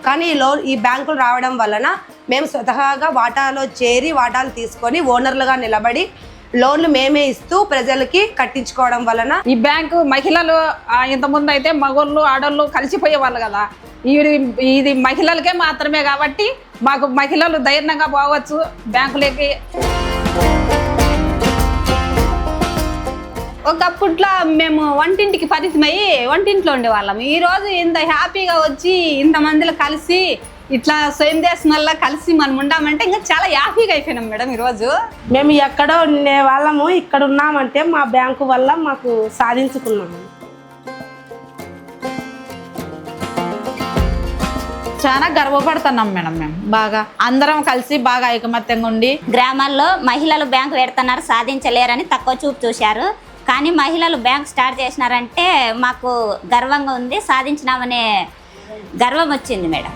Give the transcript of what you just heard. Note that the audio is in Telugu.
కానీ ఈ బ్యాంకులు రావడం వలన మేము స్వతహాగా వాటాలో చేరి వాటాలు తీసుకొని ఓనర్లుగా నిలబడి లోన్లు మేమే ఇస్తూ ప్రజలకి కట్టించుకోవడం వలన ఈ బ్యాంకు మహిళలు ఇంతకుముందు అయితే మగోళ్ళు ఆడోళ్ళు కలిసిపోయే వాళ్ళు కదా, ఇది మహిళలకే మాత్రమే కాబట్టి మాకు మహిళలు ధైర్యంగా పోవచ్చు బ్యాంకులకి. ఒకప్పట్లో మేము వంటింటికి పరిచయమయ్యి వంటింట్లో ఉండేవాళ్ళం. ఈరోజు ఇంత హ్యాపీగా వచ్చి ఇంతమందిలో కలిసి ఇట్లా స్వయం దేశం వల్ల కలిసి మనం ఉండామంటే ఇంకా చాలా హ్యాపీగా అయిపోయినాం మేడం. ఈరోజు మేము ఎక్కడో ఉండే వాళ్ళము ఇక్కడ ఉన్నామంటే మా బ్యాంకు వల్ల మాకు సాధించుకున్నాము. చాలా గర్వపడుతున్నాం మేడం. మేము బాగా అందరం కలిసి బాగా ఐకమత్యంగా ఉండి గ్రామాల్లో మహిళలు బ్యాంకు పెడుతున్నారు, సాధించలేరని తక్కువ చూపు చూశారు. కానీ మహిళలు బ్యాంక్ స్టార్ట్ చేసినారంటే మాకు గర్వంగా ఉంది, సాధించినామనే గర్వం వచ్చింది మేడం.